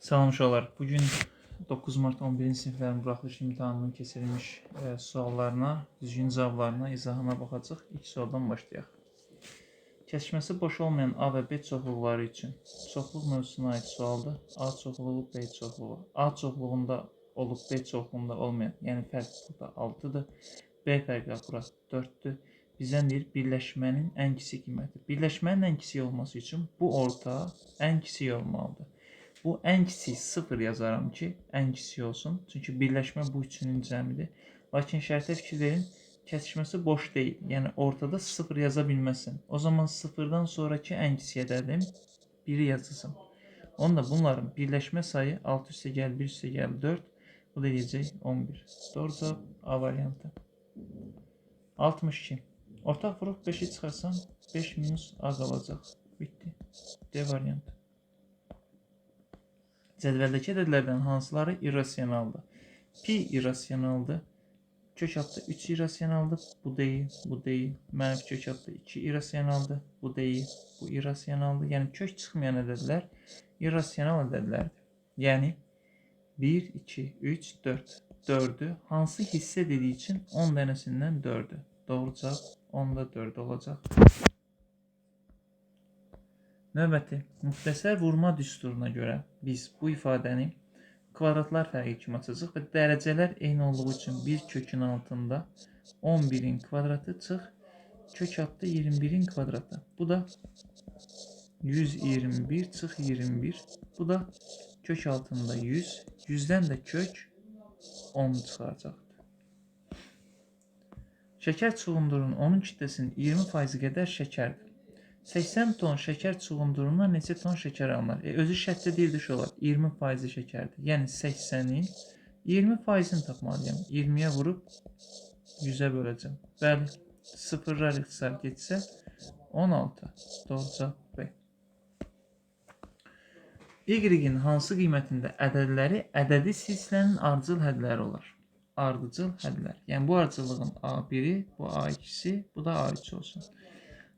Salam uşaqlar. Bugün 9 Mart 11-ci siniflərin buraxılış imtahanının keçirilmiş suallarına, düzgün cavablarına, izahına baxacaq. İlk sualdan başlayaq. Kəsməsi boş olmayan A və B çoxluqları üçün çoxluq mövzusuna aid sualdır. A çoxluğu, B çoxluğu. A çoxluğunda olub B çoxluğunda olmayan, yəni fərq burada 6-dır. B fərqi bura 4-dür. Bizdən deyir birləşmənin ən kiçik qiyməti. Birləşmənin ən kiçik olması üçün bu orta ən kiçik olmalıdır. Bu ən kiçik 0 yazaram ki, ən kiçik olsun. Çünki birləşmə bu üçünün cəmidir. Lakin şərtə fikir verin, kəsişməsi boş deyil. Yəni ortada 0 yaza bilməsin. O zaman 0-dan sonraki ən kiçik ədədim 1-i yazacağım. Onda bunların birləşmə sayı 6 üstə gəl 1 üstə gəl 4. Bu da deyəcək 11. Doğru cavab A variantı. 62. Ortaq vuruq 5'i çıxarsam 5 minus A qalacaq. Bitti. D variantı. Cədvəldəki ədədlərdən hansıları irrasionaldır? Pi irrasionaldır. Kök altı 3 irrasionaldır. Bu deyil, bu deyil. Mənfi kök altı 2 irrasionaldır. Bu deyil, bu irrasionaldır. Yəni kök çıxmayan ədədlər irrasional ədədlərdir. Yəni 1, 2, 3, 4. 4'ü hansı hissə dediyi üçün 10 dənəsindən 4'ü. Doğru cavab 10'da 4 olacaq. Növbəti, müxtəsər vurma düsturuna görə biz bu ifadəni kvadratlar fərqi kimi açacaq və dərəcələr eyni olduğu üçün bir kökün altında 11'in kvadratı çıx kök altı 21'in kvadratı. Bu da 121 çıx 21. Bu da kök altında 100. 100'dən də kök 10 çıxaracaqdır. Şəkər çuğundurunun onun kütləsinin 20% qədər şəkərdir. 80 ton şəkər çuğundurundan neçə ton şəkər alınır? Özü şərtdə deyildi uşaqlar, 20% şəkərdir. Yəni 80'in 20%'ini tapmalıyam. 20'yə vurub 100'ə böləcəm. Bəli, sıfırlar ixtisar getsə 16. Doğru cavab B. Y-in hansı qiymətində ədədləri ədədi silsilənin ardıcıl hədləri olar? Ardıcıl hədlər. Yəni bu ardıcıllığın A1'i, bu A2'si, bu da A3 olsun.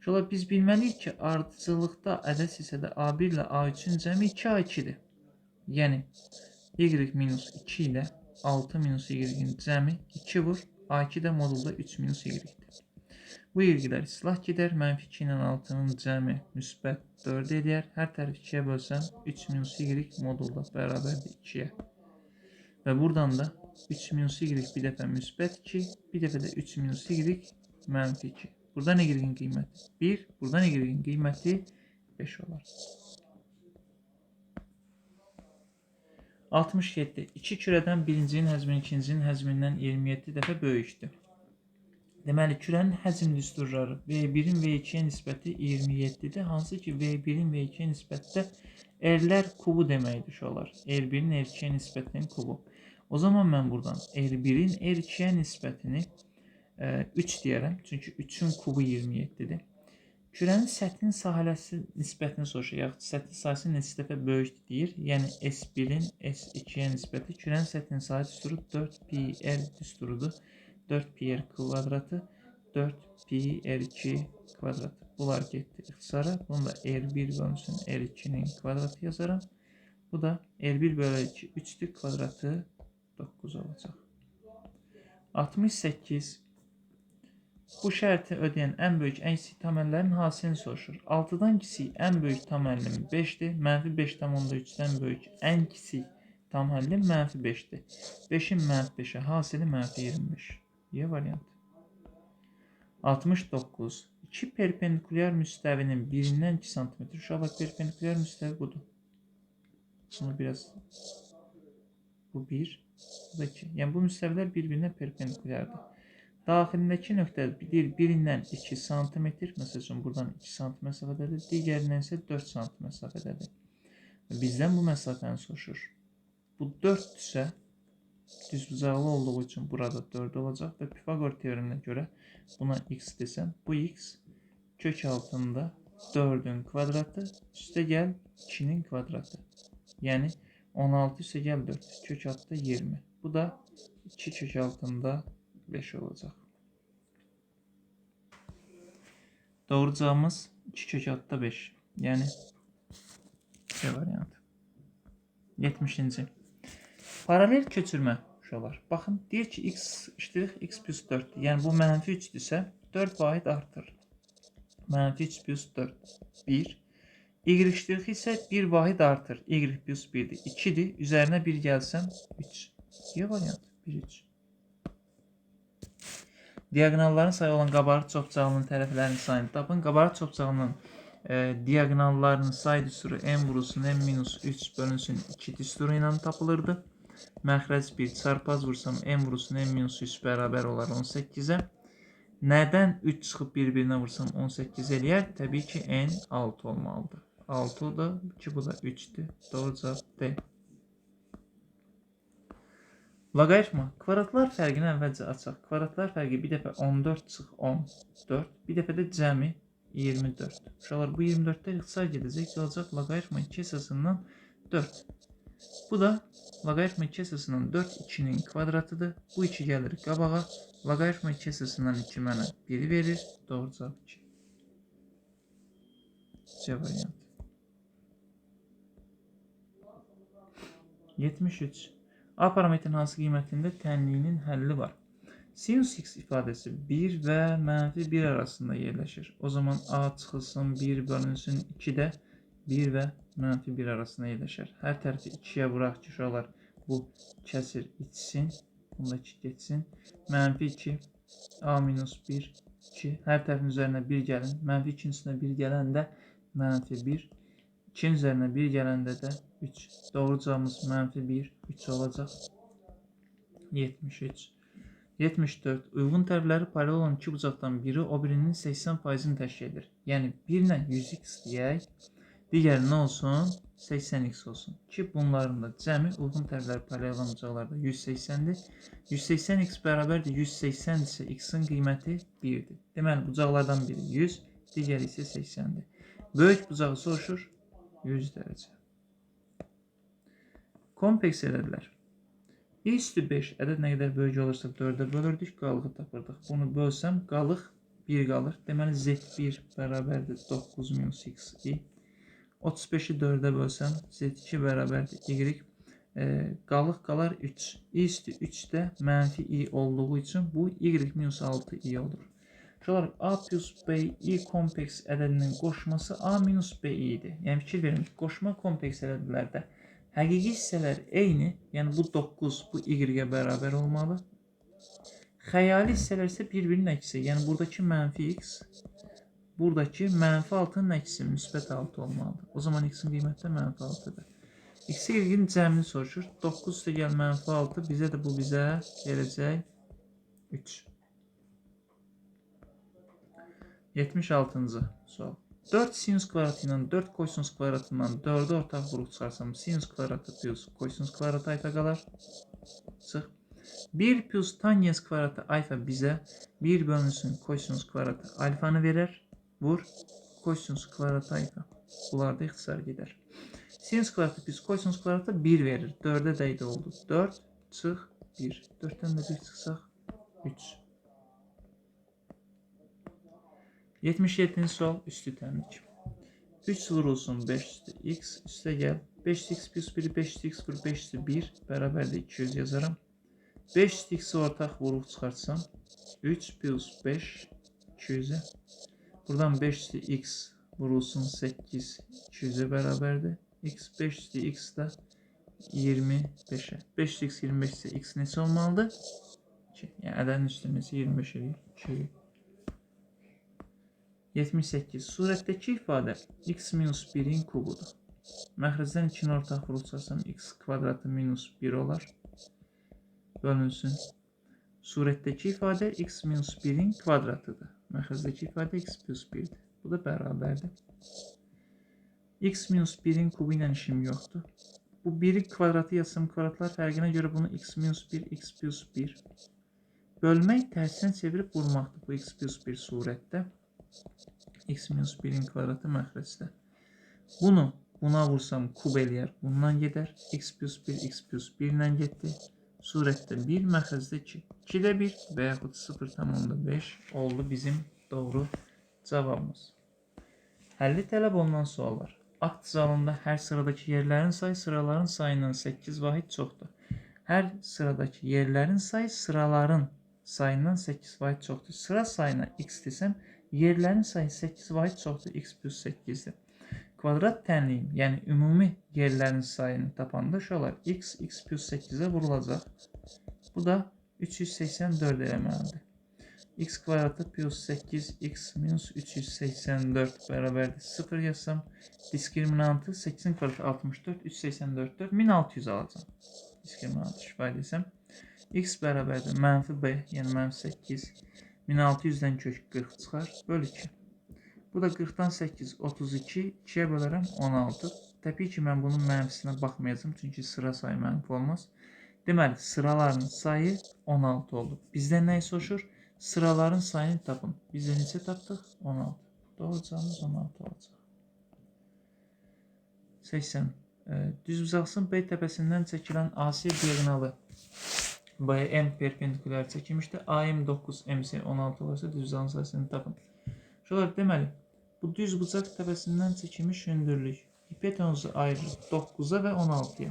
Şöyle biz bilməliyik ki, ardıcıllıqda ədəd silsilədə A1 ilə A3'ün cəmi 2A2'dir. Yəni Y minus 2 ilə 6 minus Y-in cəmi 2 vur. A2 də modulda 3 minus Y-dir. Bu Y-lər islah gedər. Mənfi 2 ilə 6'nın cəmi müsbət 4 edər. Hər tərəf 2'yə bölsəm 3 minus Y modulda bərabərdir 2'yə. Və buradan da 3 minus Y bir dəfə müsbət 2, bir dəfə də 3 minus Y mənfi 2. Buradan Y-in qiyməti 1, buradan Y-in qiyməti 5 olar. 67. 2 kürədən birincinin həzminin ikincinin həzmindən 27 dəfə böyükdür. Deməli, kürənin həzm düsturları V1'in V2'yə nisbəti 27'dir. Hansı ki, V1'in V2'yə nisbətdə R-lər kubu deməkdir uşaqlar. R1'in R2'yə nisbətinin kubu. O zaman mən buradan R1'in R2'yə nisbətini 3 deyərəm. Çünki 3'ün kubu 27'dir. Kürənin səthinin sahiləsi nisbətini soruşur. Yaxud səthi sayısı neçə dəfə böyükdür deyir. Yəni S1'in S2'yə nisbəti kürənin səthinin sahə düsturu 4πr düsturudur. 4πr kvadratı 4πr2 kvadratı. Bunlar getdi ixtisara. Bunu da R1 bölünsün R2'nin kvadratı yazaram. Bu da R1 bölü 2 3'lük kvadratı 9 olacaq. 68. Bu şərti ödəyən ən böyük ən kiçik tam əllərin hasilini soruşur. 6'dan kiçik ən böyük tam əllim 5'dir. Mənfi 5,3'dən böyük ən kiçik tam əllim mənfi 5'dir. 5'in mənfi 5'ə hasili mənfi 25. Y variantı. 69. 2 perpendikulyar müstəvinin birindən 2 cm. Uşaqlar perpendikulyar müstəvi budur. Bunu biraz bu 1, bu da 2. Yəni bu müstəvilər bir-birinə perpendikulyardır. Daxilindəki nöqtə birindən 2 cm, məsəl üçün buradan 2 cm məsafədədir, digərindən isə 4 cm məsafədədir. Bizdən bu məsafəni soruşur. Bu 4-dürsə, düzbucaqlı olduğu üçün burada 4 olacaq və Pifagor teoreminə görə buna x desəm, bu x kök altında 4'ün kvadratı üstə gəl 2'nin kvadratı. Yəni 16 üstə gəl 4, kök altında 20. Bu da 2 kök altında 5 olacaq. Doğru cevabımız 2 kök altında 5. Yəni C variantı. 70-ci. Paralel köçürmə uşaqlar. Baxın, deyir ki, x iştirik x plus 4. Yəni bu mənfi 3-dürsə, 4 vahid artır. Mənfi 3 plus 4, 1. Y iştirik isə 1 vahid artır. Y plus 1-dir, 2-dir. Üzərinə 1 gəlsəm, 3. Y variant, 1, 3. Diaqonalların sayı olan qabarıq çoxcağının tərəflərinin sayını tapın. Qabarıq çoxcağının diaqonallarının say düsturu n vurulsun n minus 3 bölünsün 2 düsturu ilə tapılırdı. Məxrəc 1 çarpaz vursam n vurulsun n minus 3 bərabər olar 18-ə. Nədən 3 çıxıb bir-birinə vursam 18 eləyər? Təbii ki, n 6 olmalıdır. 6-dır ki, bu da 3-dür. Doğru cavab D. Loqaritma. Kvadratlar fərqini əvvəlcə açaq. Kvadratlar fərqi bir dəfə 14 çıx 14, bir dəfə də cəmi 24. Uşaqlar, bu 24-də ixtisar gedəcək, qalacaq loqaritma 2 əsasından 4. Bu da loqaritma 2 əsasından 4 2-nin kvadratıdır. Bu 2 gəlir qabağa. Loqaritma 2 əsasından 2 mənə 1 verir. Doğru cavab 2. C variantı. 73. A parametrin hansı qiymətində tənliyinin həlli var? Sinus x ifadəsi 1 və mənfi 1 arasında yerləşir. O zaman A çıxılsın 1 bölünsün 2-də 1 və mənfi 1 arasında yerləşir. Hər tərəfi 2-yə vuraq ki, uşaqlar, bu kəsir içsin. Bunda 2 geçsin. Mənfi 2, A minus 1, 2. Hər tərəfin üzərinə 1 gəlin. Mənfi 2-nin üstünə 1 gələndə mənfi 1. 2-nin üzərinə 1 gələndə də 3. Doğru cavabımız mənfi 1, 3 olacaq. 73. 74. Uyğun tərəfləri paralel olan iki bucaqdan biri o birinin 80%-ni təşkil edir. Yəni 1 ilə 100x deyək, digəri nə olsun? 80x olsun. Ki bunların da cəmi uyğun tərəfləri paralel olan bucaqlarda 180-dir. 180x bərabərdir 180 isə x-in qiyməti 1-dir. Deməli, bucaqlardan biri 100, digəri isə 80-dir. Böyük bucağı soruşur 100 dərəcə. Kompleks elədilər. 1/5 ədəd nə qədər böyük olursa 4-ə bölürdük, qalığı tapırdıq. Bunu bölsəm, qalıq 1 qalır. Deməli, z1 bərabərdir 9 minus x-i. 35-i 4-ə bölsəm, z2 bərabərdir y. Qalıq qalar 3. i/3-də mənfi i olduğu üçün bu y minus 6i olur. Uşaqlar, a plus bi kompleks ədədinin qoşması a minus bi-dir. Yəni, fikir verin, qoşma kompleks ədədlərdə həqiqi hissələr eyni, yəni bu 9 bu y-ə bərabər olmalı. Xəyali hissələr isə bir-birinin əksi, yəni buradakı mənfi x, buradakı mənfi 6-nın əksi, müsbət 6 olmalıdır. O zaman x-in qiyməti də mənfi 6-dır. X-i y-in cəmini soruşur. 9 üstə gəl mənfi 6, bizə də bu bizə gələcək 3. 76-cı sual. 4 sinus kvadratı ilə 4 kosinus kvadratından 4-ə ortaq vuruq çıxarsam, sinus kvadratı plus kosinus kvadratı alfa qalar. Çıx. 1 plus tangens kvadratı alfa bizə 1 bölünsün kosinus kvadratı alfanı verər. Vur. Kosinus kvadratı alfa. Bunlarda ixtisar gedər. Sinus kvadratı plus kosinus kvadratı 1 verir. 4-ə dəydi oldu. 4 çıx 1. 4-dən də 1 çıxsaq 3. 77-ci sual üstü tənlik. 3 vurulsun 5 üstü x üstə gəl. 5x plus 1, 5x vur 5 üstü 1 bərabərdə 200 yazaram. 5 x-i ortaq vuruq çıxartsam 3 plus 5 200-ə. Buradan 5 üstü x vurulsun 8 200-ə bərabərdir. X 5 üstü x da 25-ə. 5 üstü x 25 isə x neçə olmalıdır? 2. Yəni ədədin üstü neçə 25 eləyir? 2. 78. Surətdəki ifadə x minus 1-in kubudur. Məxrəcdən 2-ni ortaq vuruq çıxarsam x kvadratı minus 1 olar. Bölünsün. Surətdəki ifadə x minus 1-in kvadratıdır. Məxrəcdəki ifadə x plus 1-dir. Bu da bərabərdir. X minus 1-in kubu ilə işim yoxdur. Bu 1-i kvadratı yazsam kvadratlar fərqinə görə bunu x minus 1, x plus 1. Bölmək tərsinə çevirib vurmaqdır bu x plus 1 surətdə. X minus 1-in kvadratı məxrəcdə. Bunu buna vursam kub eləyər, bundan gedər. X plus 1, x plus 1 ilə getdi. Surətdə 1, məxrəcdə 2. 2-də 1 və yaxud 0,5 oldu bizim doğru cavabımız. Həlli tələb olunan suallar. akt zalında hər sıradakı yerlərin sayı sıraların sayından 8 vahid çoxdur. Hər sıradakı yerlərin sayı sıraların sayından 8 vahid çoxdur. Sıra sayına x desəm, yerlərin sayı 8 vahid çoxdur, x plus 8-dir. Kvadrat tənliyim, yəni ümumi yerlərin sayını tapanda uşaqlar x plus 8-ə vurulacaq. Bu da 384 eləməlidir. X kvadratı plus 8x minus 384 bərabərdir 0 yazsam, diskriminantı 8'in kvadratı 64, 384'dür, 1600 alacağım. Diskriminantı istifadə etsəm, x bərabərdir mənfi b, yəni mənfi 8, 1600'dən kök 40 çıxar, bölü 2. Bu da 40'dan 8, 32, 2'yə bölərəm 16. Təbii ki, mən bunun mənfisinə baxmayacağım, çünki sıra sayı mənfi olmaz. Deməli, sıraların sayı 16 oldu. Bizdən nəyi soruşur? Sıraların sayını tapın. Biz de neçə tapdıq? 16. Doğru cavabımız 16 olacaq. 80. Düzbucaqsın B təpəsindən çəkilən AC diagonalı BM perpendikulyar çəkilmişdir. AM 9, MC 16 olursa düzbucağın sayısını tapın. Şöyle deməli, bu düzbucaq təpəsindən çəkilmiş hündürlük hipotenuzu ayırır 9'a və 16'ya.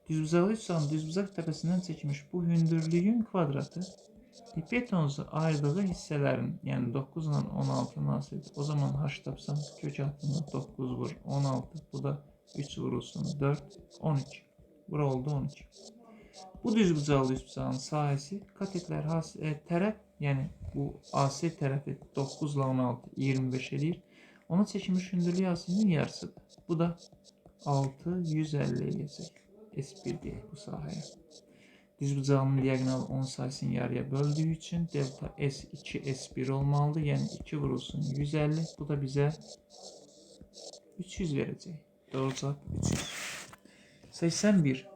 Düzbucaq təpəsindən çəkilmiş bu hündürlüyün kvadratı hipotenuzu ayırdığı hissələrin, yəni 9 ilə 16 nasibdir. O zaman h tapsam kök altında 9 vur 16, bu da 3 vurulsun 4, 12. Bura oldu 12. Bu düzbucağın sahəsi katetlər tərəf, yəni bu AC tərəfi 9 ilə 16, 25 edir. Ona çəkilmiş hündürlük AC-nin yarısıdır. Bu da 6, 150 eləyəcək. S1 deyək bu sahəyə. Düzbucağının diagonalı 10 sayısını yarıya böldüğü için delta S2 S1 olmalıdır. Yani 2 vurulsun 150. Bu da bize 300 verecek. Doğru cevap 300. 81.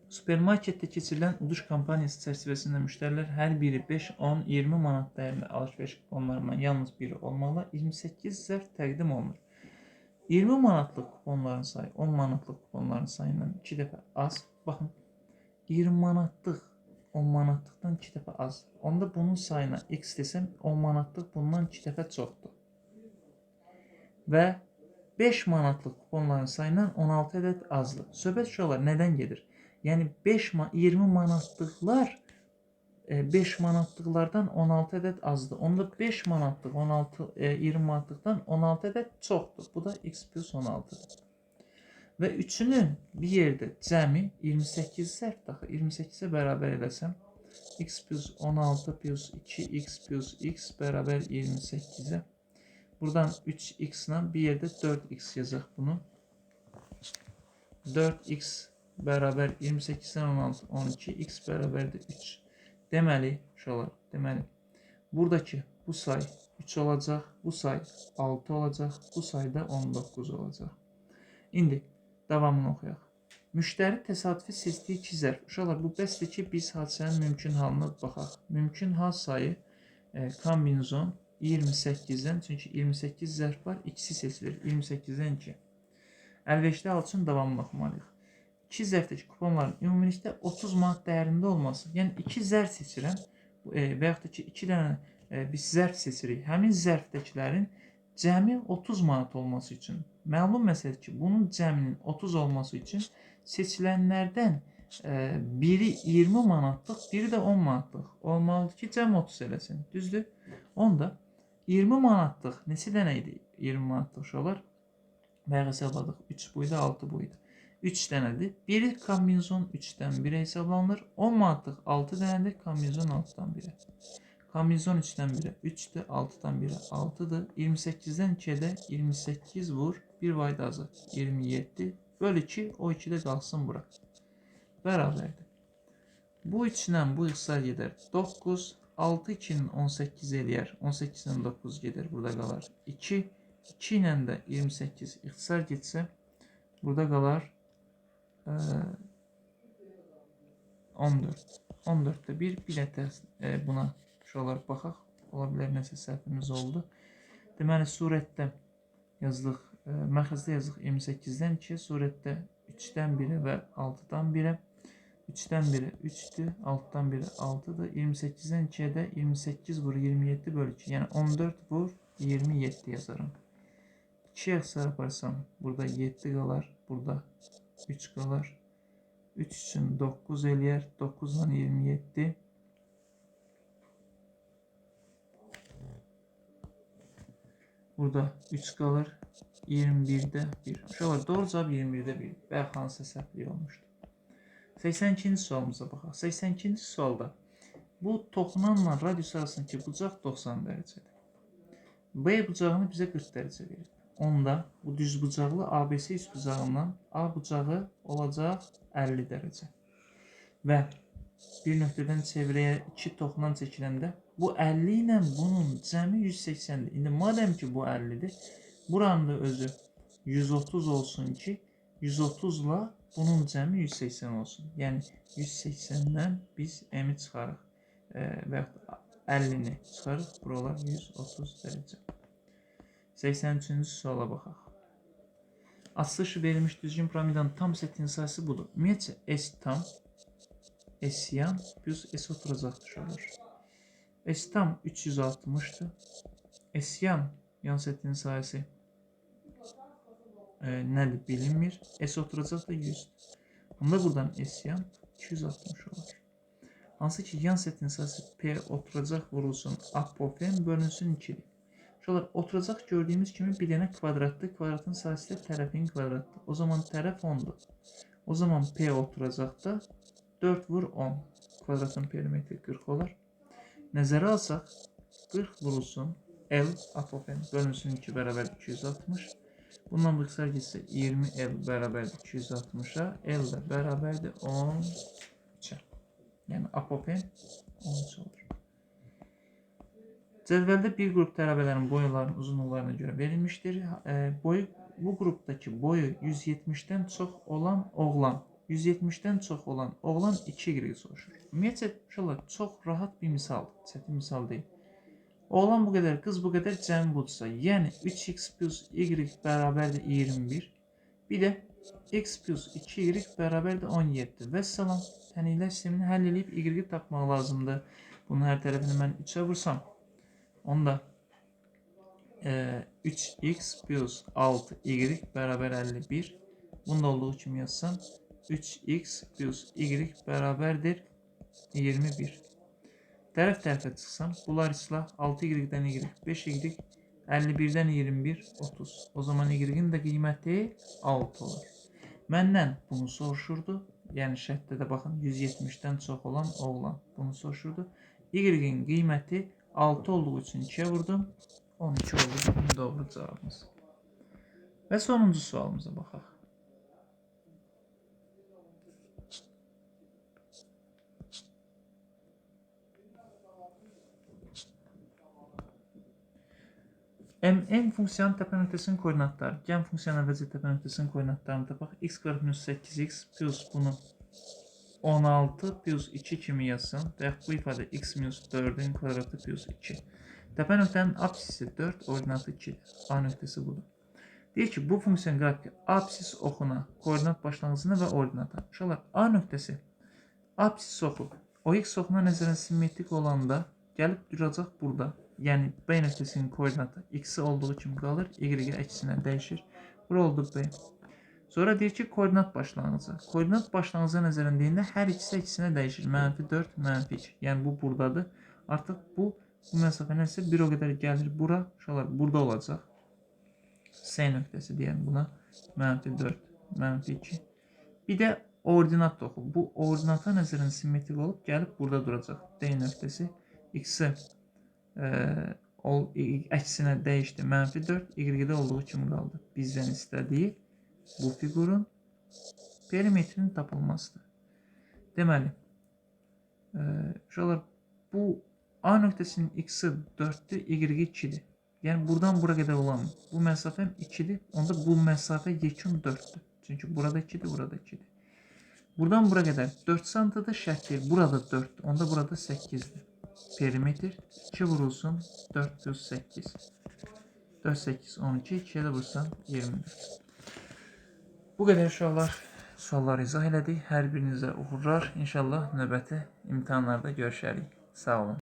Supermarkette keçirilən uduş kampaniyası çərçivəsində müştərilər hər biri 5, 10, 20 manat dəyərində alış-veriş kuponlarından yalnız biri olmalı 28 zərf təqdim olunur. 20 manatlıq kuponların sayı 10 manatlıq kuponların sayından 2 dəfə az. Baxın, 20 manatlıq 10 manatlıqdan 2 dəfə az. Onda bunun sayına x desəm 10 manatlıq bundan 2 dəfə çoxdur. Və 5 manatlıq kuponların sayından 16 ədəd azdır. Söhbət uşaqlar nədən gedir? Yəni 20 manatlıqlar 5 manatlıqlardan 16 ədəd azdır. Onda 5 manatlıq 20 manatlıqdan 16 ədəd çoxdur. Bu da x plus 16'dır. Və üçünün bir yerdə cəmi 28 zərf daxı 28'e bərabər edəsəm x plus 16 plus 2x plus x bərabər 28'e. Buradan 3x ilə bir yerdə 4x yazaq bunu. 4x bərabər 28'dən 16, 12, x bərabərdir 3. Deməli, deməli, buradakı bu say 3 olacaq, bu say 6 olacaq, bu say da 19 olacaq. İndi davamını oxuyaq. Müştəri təsadüfi seçdiyi 2 zərf. Uşaqlar, bu bəsdir ki, biz hadisənin mümkün halına baxaq. Mümkün hal sayı kombinizon 28'dən, çünki 28 zərf var, ikisi seçilir. 28'dən 2. Əlverişli hal üçün davamını oxumalıyıq. 2 zərfdəki kuponların ümumilikdə 30 manat dəyərində olması. Yəni 2 zərf seçirəm və yaxud da ki 2 dənə biz zərf seçirik. Həmin zərfdəkilərin cəmi 30 manat olması üçün. Məlum məsələdir ki, bunun cəminin 30 olması üçün seçilənlərdən biri 20 manatlıq, biri də 10 manatlıq olmalıdır ki, cəm 30 eləsin. Düzdür? Onda 20 manatlıq neçə dənə idi? 20 manatlıq uşaqlar. Bayaq hesabladıq. 3 buydu, 6 buydu. 3 dənədir. Biri kombinizon 3-dən 1'ə hesablanır. 10 manatlıq 6 dənədir. Kombinizon 6-dan 1'ə. Kombinizon 3'dən 1'ə 3'dür. 6'dan 1'ə 6'dır. 28'dən 2'ə də 28 vur. 1 vahid azı 27. Böl 2. O 2 də qalsın bura. Bərabərdir. Bu 3 ilə bu ixtisar gedər. 9. 6 2'nin 18 eləyər. 18 ilə 9 gedir. Burada qalar 2. 2 ilə də 28 ixtisar getsə burada qalar 14. 14'də bir də buna şuralar baxaq. Ola bilər nəsə səhvimiz oldu. Deməli surətdə yazdıq, məxəzdə yazdıq 28'dən 2'yə, surətdə 3'dən 1'ə və 6'dan 1'ə. 3'dən 1'ə 3'dür, 6'dan 1'ə 6'dır. 28'dən 2'yə də 28 vur 27 bölü 2. Yəni 14 vur 27 yazarım. 2 əksər yaparsam burada 7 qalar. Burada 3 qalar. 3 üçün 9 eləyər. 9 ilə 27. Burada 3 qalır. 21'də 1. Uşaqlar, doğru cavab 21'də 1. Bəlkə hansısa səhvlik olmuşdu. 82-ci sualımıza baxaq. 82-ci sualda bu toxunanla radius arasındakı bucaq 90 dərəcədir. B bucağını bizə 40 dərəcə verir. Onda bu düz bucaqlı ABC üst bucağından A bucağı olacaq 50 dərəcə. Və bir nöqtədən çevrəyə 2 toxunan çəkiləndə bu 50 ilə bunun cəmi 180-dir. İndi madəm ki bu 50-dir, buranın da özü 130 olsun ki 130 ilə bunun cəmi 180 olsun. Yəni 180-dən biz m-i çıxarıq və yaxud 50-ni çıxarıq. Buralar 130 dərəcə. 83-cü suala baxaq. Açılışı verilmiş düzgün piramidanın tam setinin sayısı budur. Ümumiyyətcə S tam, S yan plus S oturacaqdır olur. S tam 360'dır. S yan setinin sayısı nədir bilinmir. S oturacaq da 100. Onda buradan S yan 260 olur. Hansı ki yan setin sayısı P oturacaq vurulsun apofen bölünsün 2'dir. Şuralar oturacaq gördüğümüz kimi bir dənə kvadratdır. Kvadratın sayısı da tərəfin kvadratdır. O zaman tərəf 10'dur. O zaman P oturacaq da 4 vur 10. Kvadratın perimetri 40 olur. Nəzərə alsaq 40 vurulsun L apofen bölünsün 2 bərabər 260. Bundan bu qısar getsə 20L bərabərdir 260'a. L də bərabərdir 10'a. Yəni apofen 13 olur. Cədvəldə bir qrup tələbələrin boylarının uzunluqlarına görə verilmişdir. Bu qrupdakı boyu 170'dən çox olan oğlan, 170'dən çox olan oğlan 2Y soruşur. Ümumiyyətcə, çox rahat bir misal, çətin misal deyil. Oğlan bu qədər, qız bu qədər, cəmi budursa, yəni 3x plus y bərabərdir 21. Bir də x plus 2y bərabərdir 17. Və salam, tənliklər sistemini həll edib y tapmaq lazımdır. Bunun hər tərəfini mən 3'ə vursam, onda 3x plus 6y bərabər 51. Bunda olduğu kimi yazsam 3x plus y bərabərdir 21. Tərəf-tərəfə çıxsam, bunlar islah 6y-dən y, 5y, 51'dən 21, 30. O zaman y-in də qiyməti 6 olur. Məndən bunu soruşurdu. Yəni şərtdə də baxın 170'dən çox olan oğlan bunu soruşurdu. Y-in qiyməti 6 olduğu üçün 2'yə vurdum. 12 oldu. Doğru cavabımız. Və sonuncu sualımıza baxaq. M funksiyanın təpə nöqtəsinin koordinatları. Gen funksiyanın əvvəlcə təpə nöqtəsinin koordinatlarını tapaq. X kvadrat minus 8x plus bunu 16 plus 2 kimi yazsın. Və bu ifadə x minus 4'ün kvadratı plus 2. Təpə nöqtənin apsisi 4, ordinatı 2'dir. A nöqtəsi budur. Deyir ki, bu funksiyanın qrafiki apsis oxuna, koordinat başlanğıcına və ordinata. Uşaqlar, A nöqtəsi apsis oxu OX oxuna nəzərən simmetrik olanda gəlib duracaq burada. Yəni B nöqtəsinin koordinatı x olduğu kimi qalır, y əksinə dəyişir. Bura oldu B. Sonra deyir ki, koordinat başlanğıcı. Koordinat başlanğıcı nəzərən deyəndə hər ikisi əksinə dəyişir. -4, -2. Yəni bu buradadır. Artıq bu məsafə nəsə bir o qədər gəlir bura. Uşaqlar, burada olacaq. S nöqtəsi deyən buna -4, -2. Bir də ordinat oxu. Bu ordinata nəzərən simmetrik olub gəlib burada duracaq. D nöqtəsi x-i əksinə dəyişdi. -4, y-də olduğu kimi qaldı. Bizdən istədiyi bu figurun perimetrinin tapılmasıdır. Deməli, uşaqlar, bu A nöqtəsinin x-i 4'dür, y-i 2'dir. Yəni buradan bura qədər olan bu məsafəm 2'dir. Onda bu məsafə yekun 4'dür. Çünki burada 2'dir, burada 2'dir. Buradan bura qədər 4 santıdır, şərt deyil. Burada 4'dür. Onda burada 8'dir. Perimetr 2 vurulsun 4 plus 8. 4, 8, 12. 2'ye də vursam 24. Bu qədər uşaqlar. Sualları izah elədik. Hər birinizə uğurlar. İnşallah növbəti imtahanlarda görüşərik. Sağ olun.